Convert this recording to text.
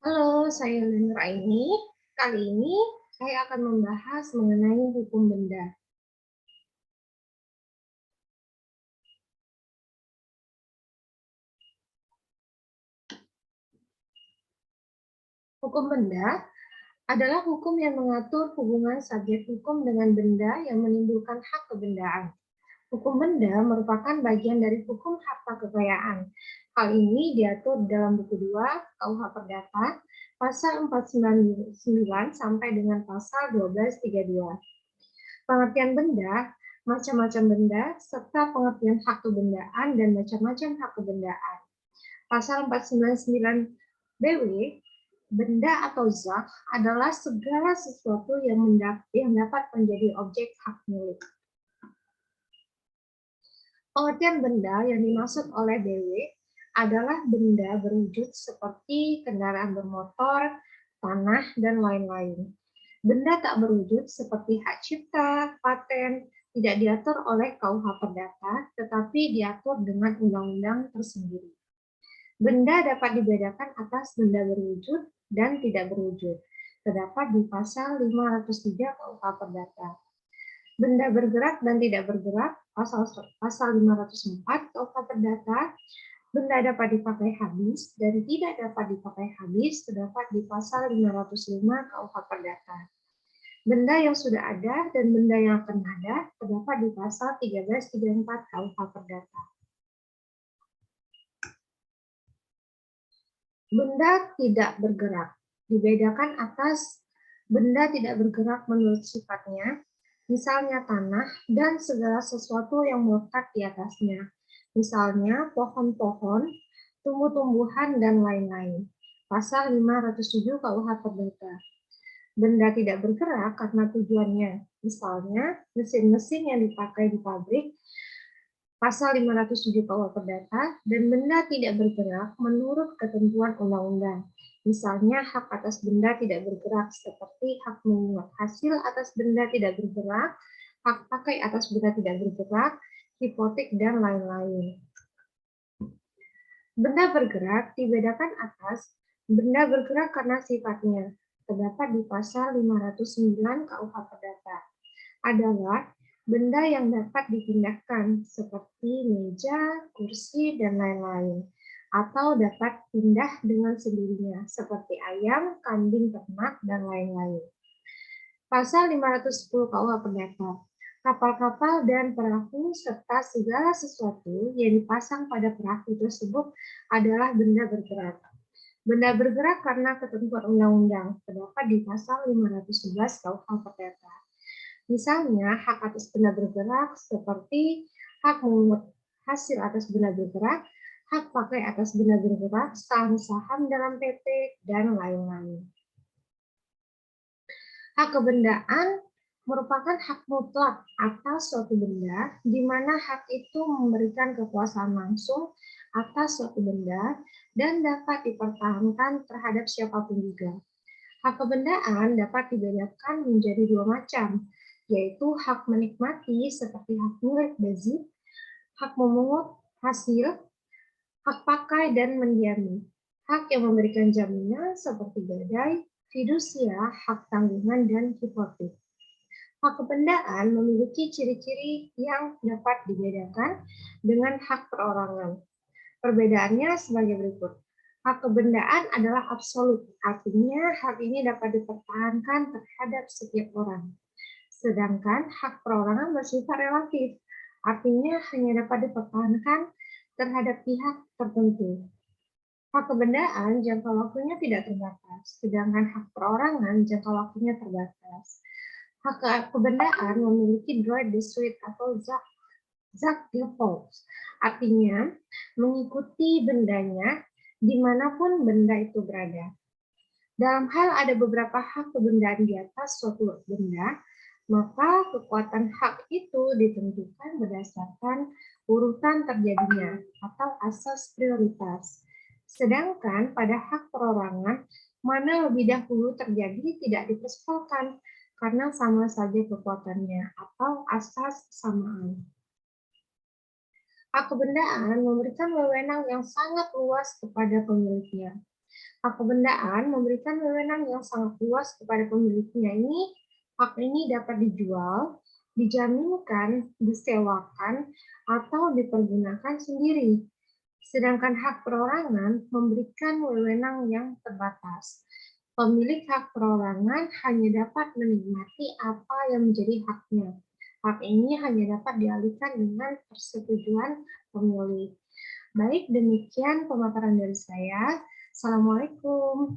Halo, saya Nur Aini. Kali ini saya akan membahas mengenai hukum benda. Hukum benda adalah hukum yang mengatur hubungan subjek hukum dengan benda yang menimbulkan hak kebendaan. Hukum benda merupakan bagian dari hukum harta kekayaan. Hal ini diatur dalam buku 2 KUH Perdata, pasal 499 sampai dengan pasal 1232. Pengertian benda, macam-macam benda, serta pengertian hak kebendaan dan macam-macam hak kebendaan. Pasal 499 BW, benda atau zat adalah segala sesuatu yang dapat menjadi objek hak milik. Pengertian benda yang dimaksud oleh BW adalah benda berwujud seperti kendaraan bermotor, tanah, dan lain-lain. Benda tak berwujud seperti hak cipta, paten, tidak diatur oleh KUH Perdata, tetapi diatur dengan undang-undang tersendiri. Benda dapat dibedakan atas benda berwujud dan tidak berwujud. Terdapat di pasal 503 KUH Perdata. Benda bergerak dan tidak bergerak, pasal 504 KUH Perdata. Benda dapat dipakai habis dan tidak dapat dipakai habis, terdapat di pasal 505 KUH Perdata. Benda yang sudah ada dan benda yang akan ada terdapat di pasal 1334 KUH Perdata. Benda tidak bergerak dibedakan atas benda tidak bergerak menurut sifatnya, misalnya tanah dan segala sesuatu yang melekat di atasnya, misalnya pohon-pohon, tumbuh-tumbuhan, dan lain-lain. Pasal 507 KUH Perdata. Benda tidak bergerak karena tujuannya, misalnya mesin-mesin yang dipakai di pabrik, pasal 507 KUH Perdata, dan benda tidak bergerak menurut ketentuan undang-undang. Misalnya hak atas benda tidak bergerak seperti hak memungut hasil atas benda tidak bergerak, hak pakai atas benda tidak bergerak, hipotek, dan lain-lain. Benda bergerak dibedakan atas benda bergerak karena sifatnya, terdapat di pasal 509 KUH Perdata, adalah benda yang dapat dipindahkan seperti meja, kursi, dan lain-lain, atau dapat pindah dengan sendirinya seperti ayam, kambing, ternak, dan lain-lain. Pasal 510 KUH Perdata. Kapal-kapal dan perahu serta segala sesuatu yang dipasang pada perahu tersebut adalah benda bergerak. Benda bergerak karena ketentuan undang-undang terdapat di pasal 511 KUH Perdata. Misalnya, hak atas benda bergerak seperti hak memungut hasil atas benda bergerak, hak pakai atas benda bergerak, saham-saham dalam PT, dan lain-lain. Hak kebendaan merupakan hak mutlak atas suatu benda, di mana hak itu memberikan kekuasaan langsung atas suatu benda dan dapat dipertahankan terhadap siapapun juga. Hak kebendaan dapat dibedakan menjadi dua macam, yaitu hak menikmati seperti hak milik bazif, hak memungut hasil, hak pakai dan mendiami, hak yang memberikan jaminan seperti gadai, fidusia, hak tanggungan, dan hipotek. Hak kebendaan memiliki ciri-ciri yang dapat dibedakan dengan hak perorangan. Perbedaannya sebagai berikut. Hak kebendaan adalah absolut, artinya hak ini dapat dipertahankan terhadap setiap orang. Sedangkan hak perorangan bersifat relatif, artinya hanya dapat dipertahankan terhadap pihak tertentu. Hak kebendaan jangka waktunya tidak terbatas, sedangkan hak perorangan jangka waktunya terbatas. Hak kebendaan memiliki droit de suite atau zak default, artinya mengikuti bendanya dimanapun benda itu berada. Dalam hal ada beberapa hak kebendaan di atas suatu benda, maka kekuatan hak itu ditentukan berdasarkan urutan terjadinya atau asas prioritas. Sedangkan pada hak perorangan, mana lebih dahulu terjadi tidak dipersoalkan karena sama saja kekuatannya atau asas kesamaan. Hak kebendaan memberikan wewenang yang sangat luas kepada pemiliknya. Hak kebendaan memberikan wewenang yang sangat luas kepada pemiliknya. Hak ini dapat dijual, dijaminkan, disewakan, atau dipergunakan sendiri. Sedangkan hak perorangan memberikan wewenang yang terbatas. Pemilik hak perorangan hanya dapat menikmati apa yang menjadi haknya. Hak ini hanya dapat dialihkan dengan persetujuan pemilik. Baik, demikian pemaparan dari saya. Assalamualaikum.